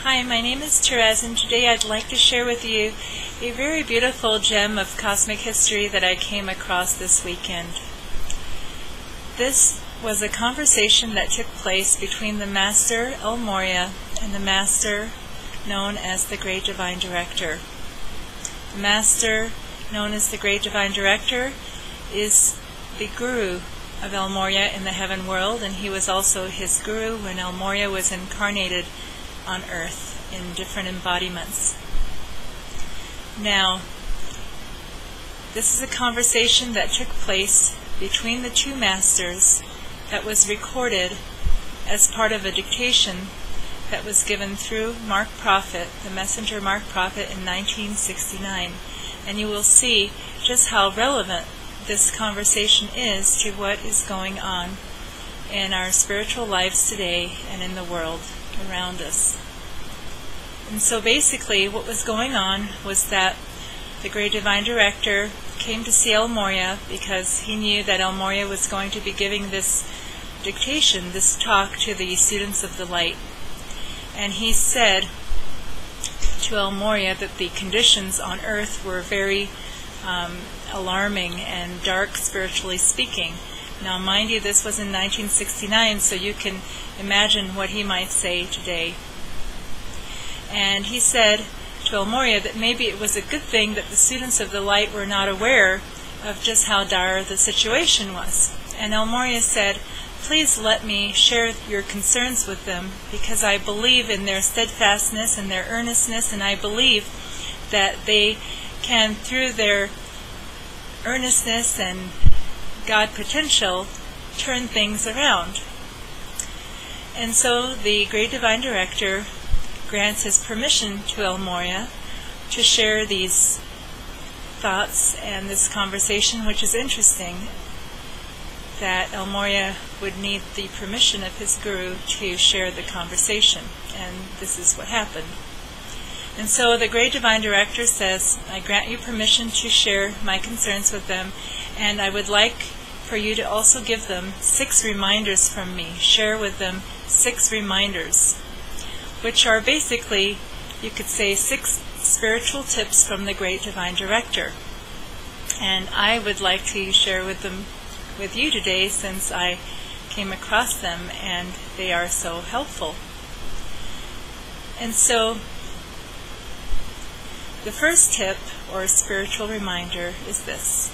Hi, my name is Therese, and today I'd like to share with you a very beautiful gem of cosmic history that I came across this weekend. This was a conversation that took place between the Master El Morya and the Master known as the Great Divine Director. The Master known as the Great Divine Director is the Guru of El Morya in the heaven world, and he was also his Guru when El Morya was incarnated on earth in different embodiments. Now, this is a conversation that took place between the two masters that was recorded as part of a dictation that was given through Mark Prophet, the messenger Mark Prophet, in 1969. And you will see just how relevant this conversation is to what is going on in our spiritual lives today and in the world around us. And so basically what was going on was that the Great Divine Director came to see El Morya because he knew that El Morya was going to be giving this dictation, this talk to the students of the light. And he said to El Morya that the conditions on earth were very alarming and dark, spiritually speaking. Now, mind you, this was in 1969, so you can imagine what he might say today. And he said to El Morya that maybe it was a good thing that the students of the light were not aware of just how dire the situation was. And El Morya said, "Please let me share your concerns with them, because I believe in their steadfastness and their earnestness, and I believe that they can, through their earnestness and God potential, turn things around." And so the Great Divine Director grants his permission to El Morya to share these thoughts and this conversation, which is interesting that El Morya would need the permission of his Guru to share the conversation, and this is what happened. And so the Great Divine Director says, "I grant you permission to share my concerns with them, and I would like for you to also give them 6 reminders from me. Share with them 6 reminders, which are basically, you could say, 6 spiritual tips from the Great Divine Director. And I would like to share with you today, since I came across them and they are so helpful." And so the first tip, or spiritual reminder, is this: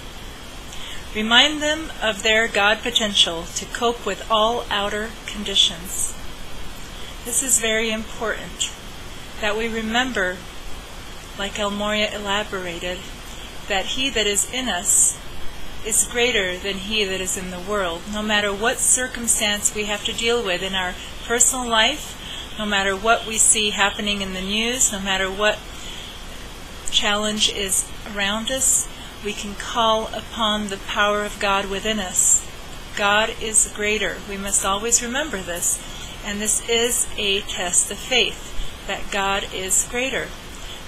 remind them of their God potential to cope with all outer conditions. This is very important, that we remember, like El Morya elaborated, that he that is in us is greater than he that is in the world. No matter what circumstance we have to deal with in our personal life, no matter what we see happening in the news, no matter what challenge is around us, we can call upon the power of God within us. God is greater. We must always remember this. And this is a test of faith, that God is greater.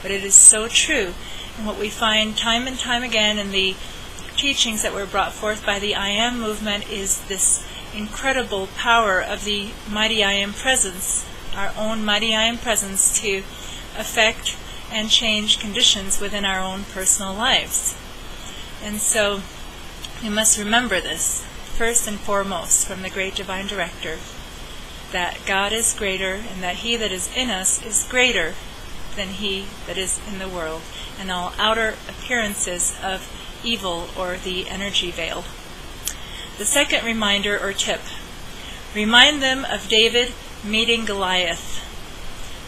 But it is so true. And what we find time and time again in the teachings that were brought forth by the I Am movement is this incredible power of the mighty I Am presence, our own mighty I Am presence, to affect and change conditions within our own personal lives. And so we must remember this, first and foremost, from the Great Divine Director, that God is greater, and that he that is in us is greater than he that is in the world, and all outer appearances of evil or the energy veil. The second reminder or tip: remind them of David meeting Goliath.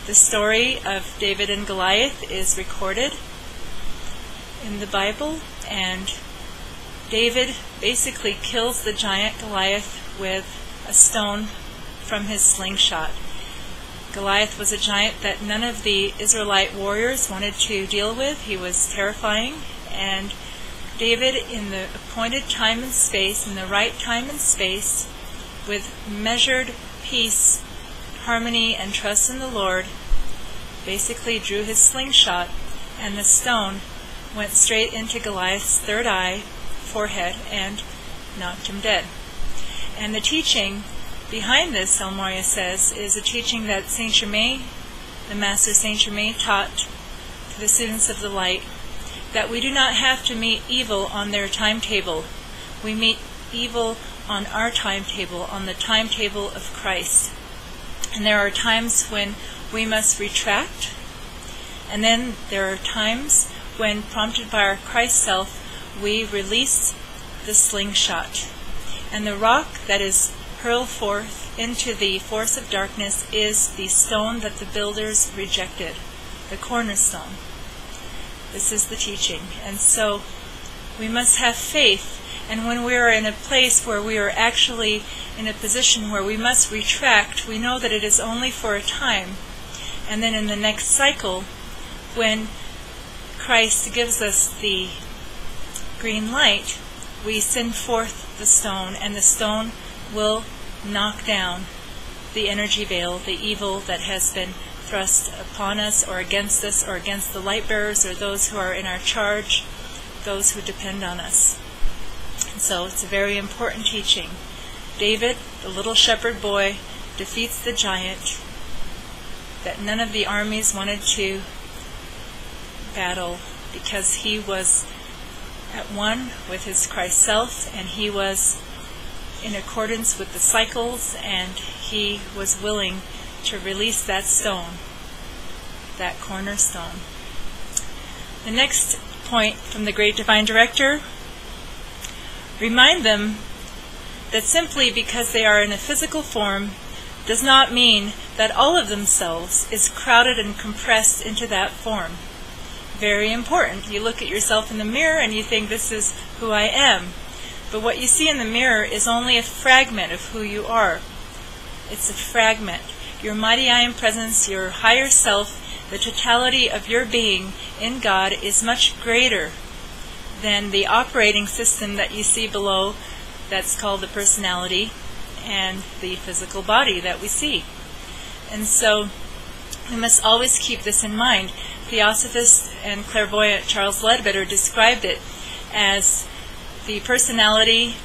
The story of David and Goliath is recorded in the Bible, and David basically kills the giant Goliath with a stone from his slingshot. Goliath was a giant that none of the Israelite warriors wanted to deal with. He was terrifying, and David, in the appointed time and space, in the right time and space, with measured peace, harmony, and trust in the Lord, basically drew his slingshot, and the stone went straight into Goliath's third eye, forehead, and knocked him dead. And the teaching behind this, El Morya says, is a teaching that Saint Germain the Master Saint Germain taught to the students of the light, that we do not have to meet evil on their timetable. We meet evil on our timetable, on the timetable of Christ. And there are times when we must retract, and then there are times when, prompted by our Christ self, we release the slingshot. And the rock that is hurled forth into the force of darkness is the stone that the builders rejected, the cornerstone. This is the teaching. And so we must have faith. And when we are in a place where we are actually in a position where we must retract, we know that it is only for a time. And then in the next cycle, when Christ gives us the green light, we send forth the stone, and the stone will knock down the energy veil, the evil that has been thrust upon us or against the light bearers or those who are in our charge, those who depend on us. And so it's a very important teaching. David, the little shepherd boy, defeats the giant that none of the armies wanted to battle, because he was at one with his Christ self, and he was in accordance with the cycles, and he was willing to release that stone, that cornerstone. The next point from the Great Divine Director: remind them that simply because they are in a physical form does not mean that all of themselves is crowded and compressed into that form. Very important. You look at yourself in the mirror and you think, this is who I am. But what you see in the mirror is only a fragment of who you are. It's a fragment. Your mighty I Am Presence, your higher self, the totality of your being in God is much greater than the operating system that you see below, that's called the personality, and the physical body that we see. And so we must always keep this in mind. Theosophist and clairvoyant Charles Ledbetter described it as the personality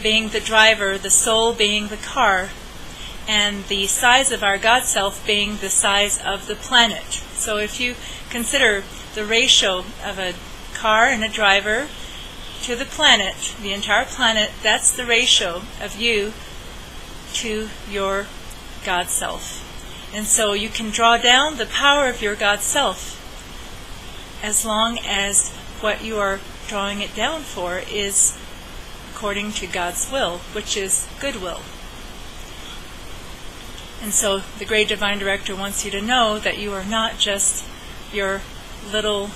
being the driver, the soul being the car, and the size of our God self being the size of the planet. So if you consider the ratio of a car and a driver to the planet, the entire planet, that's the ratio of you to your God self. And so you can draw down the power of your God self as long as what you are drawing it down for is according to God's will, which is goodwill. And so the Great Divine Director wants you to know that you are not just your little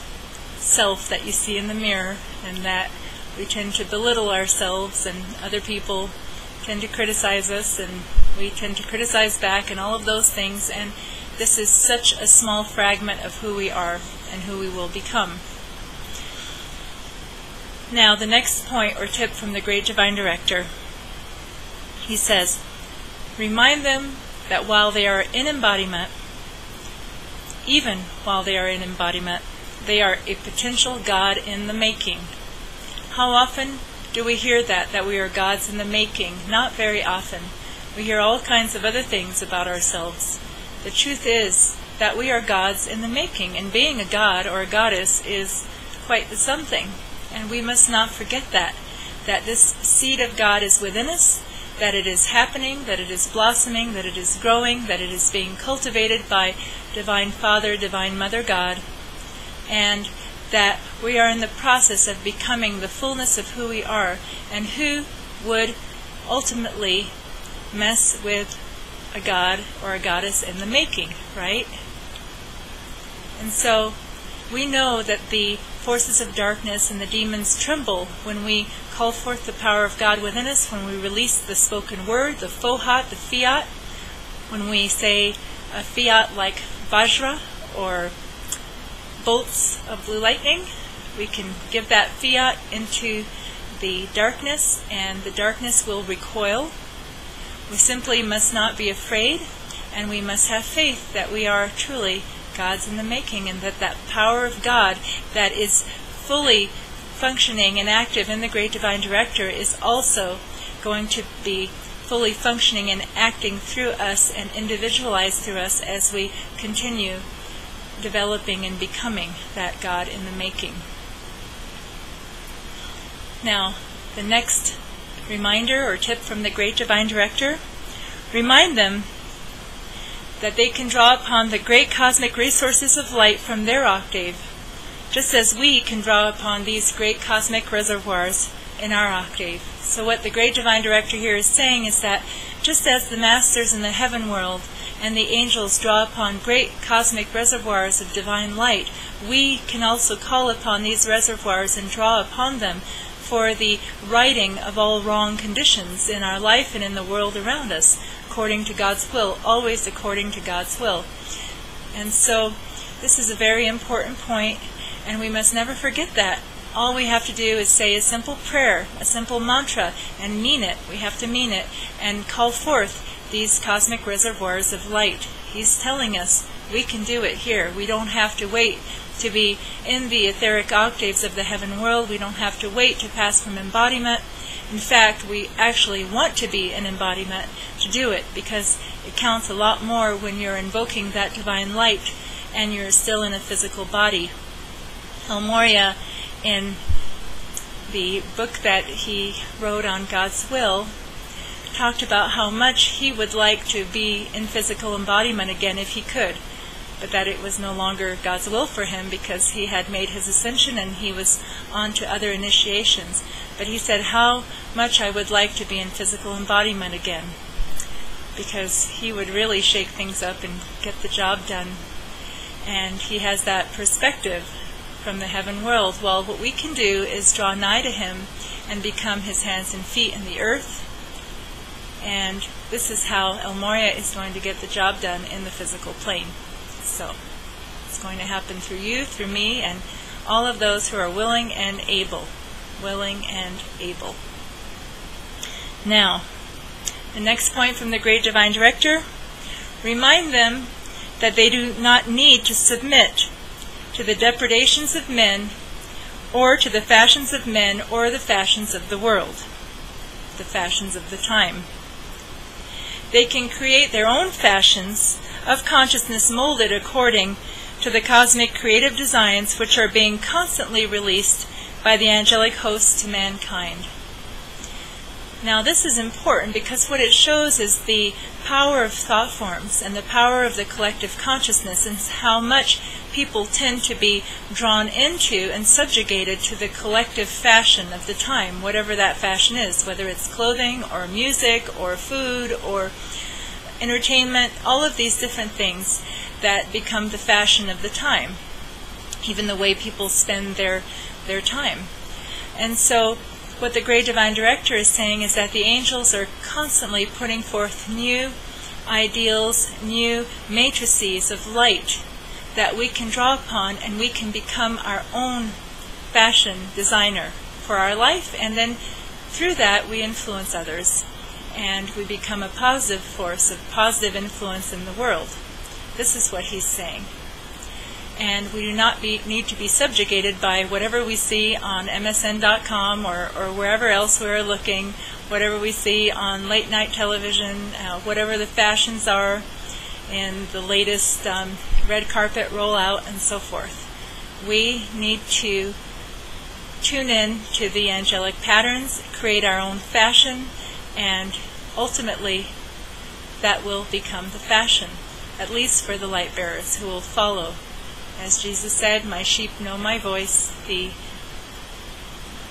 self that you see in the mirror, and that we tend to belittle ourselves, and other people tend to criticize us, and we tend to criticize back, and all of those things. And this is such a small fragment of who we are and who we will become. Now, the next point or tip from the Great Divine Director, he says, remind them that while they are in embodiment, even while they are in embodiment, they are a potential God in the making. How often do we hear that we are gods in the making? Not very often. We hear all kinds of other things about ourselves. The truth is that we are gods in the making, and being a god or a goddess is quite the something. And we must not forget that this seed of God is within us, that it is happening, that it is blossoming, that it is growing, that it is being cultivated by Divine Father, Divine Mother God, and that we are in the process of becoming the fullness of who we are. And who would ultimately mess with a god or a goddess in the making, right? And so we know that the forces of darkness and the demons tremble when we call forth the power of God within us, when we release the spoken word, the Fohat, the Fiat, when we say a Fiat like Vajra or bolts of blue lightning. We can give that Fiat into the darkness, and the darkness will recoil. We simply must not be afraid, and we must have faith that we are truly gods in the making, and that power of God that is fully functioning and active in the Great Divine Director is also going to be fully functioning and acting through us and individualized through us as we continue developing and becoming that God in the making. Now, the next reminder or tip from the Great Divine Director, remind them that they can draw upon the great cosmic resources of light from their octave, just as we can draw upon these great cosmic reservoirs in our octave. So what the Great Divine Director here is saying is that just as the masters in the heaven world and the angels draw upon great cosmic reservoirs of divine light, we can also call upon these reservoirs and draw upon them for the righting of all wrong conditions in our life and in the world around us, according to God's will, always according to God's will. And so this is a very important point, and we must never forget that. All we have to do is say a simple prayer, a simple mantra, and mean it. We have to mean it and call forth these cosmic reservoirs of light. He's telling us we can do it here. We don't have to wait to be in the etheric octaves of the heaven world. We don't have to wait to pass from embodiment. In fact, we actually want to be an embodiment to do it, because it counts a lot more when you're invoking that divine light and you're still in a physical body. Morya, in the book that he wrote on God's will, talked about how much he would like to be in physical embodiment again if he could, but that it was no longer God's will for him because he had made his ascension and he was on to other initiations. But he said, how much I would like to be in physical embodiment again, because he would really shake things up and get the job done. And he has that perspective from the heaven world. Well, what we can do is draw nigh to him and become his hands and feet in the earth. And this is how Morya is going to get the job done in the physical plane. So it's going to happen through you, through me, and all of those who are willing and able. Willing and able. Now, the next point from the Great Divine Director, remind them that they do not need to submit to the depredations of men, or to the fashions of men, or the fashions of the world, the fashions of the time. They can create their own fashions of consciousness molded according to the cosmic creative designs which are being constantly released by the angelic hosts to mankind. Now this is important because what it shows is the power of thought forms and the power of the collective consciousness, and how much people tend to be drawn into and subjugated to the collective fashion of the time, whatever that fashion is, whether it's clothing or music or food or entertainment, all of these different things that become the fashion of the time, even the way people spend their time. And so what the Great Divine Director is saying is that the angels are constantly putting forth new ideals, new matrices of light that we can draw upon, and we can become our own fashion designer for our life, and then through that we influence others, and we become a positive force, a positive influence in the world. This is what he's saying. And we do not need to be subjugated by whatever we see on MSN.com or wherever else we're looking, whatever we see on late night television, whatever the fashions are in the latest red carpet rollout and so forth. We need to tune in to the angelic patterns, create our own fashion, and ultimately that will become the fashion, at least for the light bearers who will follow. As Jesus said, my sheep know my voice. The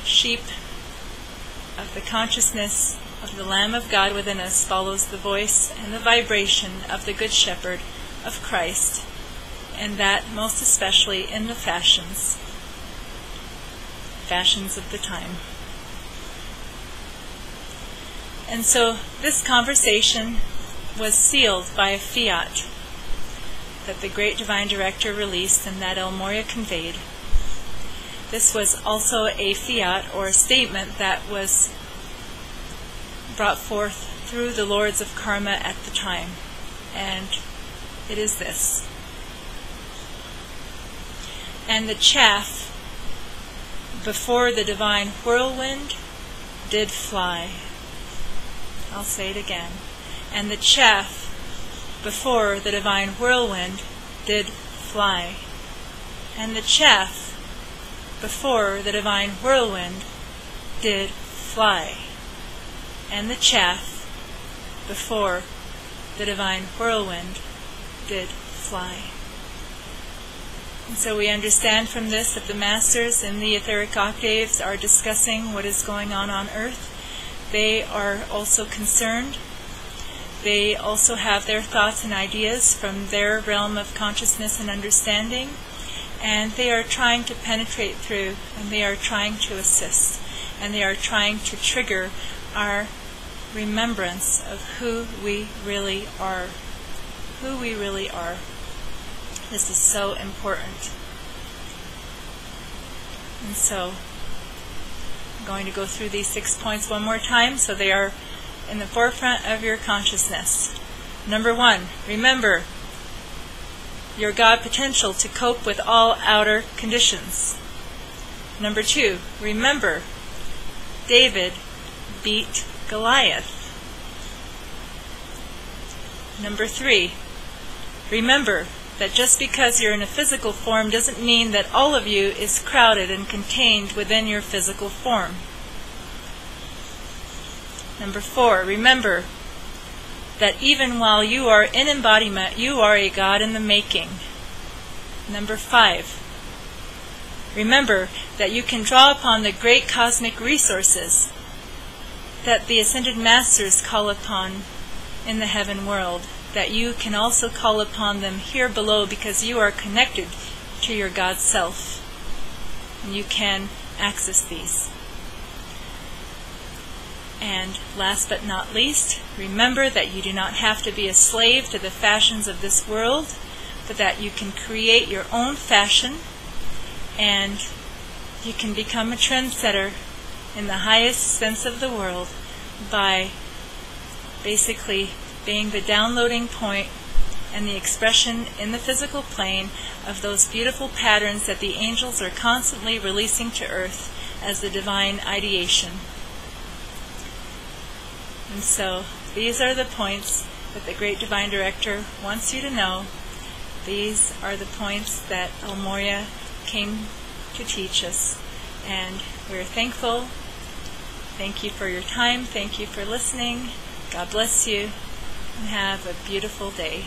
sheep of the consciousness of the Lamb of God within us follows the voice and the vibration of the Good Shepherd of Christ, and that most especially in the fashions of the time. And so this conversation was sealed by a fiat that the Great Divine Director released and that Morya conveyed. This was also a fiat, or a statement, that was brought forth through the Lords of Karma at the time. And it is this. And the chaff before the divine whirlwind did fly. I'll say it again. And the chaff before the divine whirlwind did fly. And the chaff before the divine whirlwind did fly. And the chaff before the divine whirlwind did fly. And so we understand from this that the masters in the etheric octaves are discussing what is going on earth. They are also concerned. They also have their thoughts and ideas from their realm of consciousness and understanding, and they are trying to penetrate through, and they are trying to assist, and they are trying to trigger our remembrance of who we really are. Who we really are. This is so important. And so, I'm going to go through these 6 points one more time so they are in the forefront of your consciousness. Number 1, remember your God potential to cope with all outer conditions. Number 2, remember David beat Goliath. Number 3, remember that just because you're in a physical form doesn't mean that all of you is crowded and contained within your physical form. Number 4, remember that even while you are in embodiment, you are a God in the making. Number 5, remember that you can draw upon the great cosmic resources that the Ascended Masters call upon in the heaven world, that you can also call upon them here below because you are connected to your God Self, and you can access these. And last but not least, remember that you do not have to be a slave to the fashions of this world, but that you can create your own fashion, and you can become a trendsetter in the highest sense of the world by basically being the downloading point and the expression in the physical plane of those beautiful patterns that the angels are constantly releasing to earth as the divine ideation. And so these are the points that the Great Divine Director wants you to know. These are the points that El Morya came to teach us. And we're thankful. Thank you for your time. Thank you for listening. God bless you. And have a beautiful day.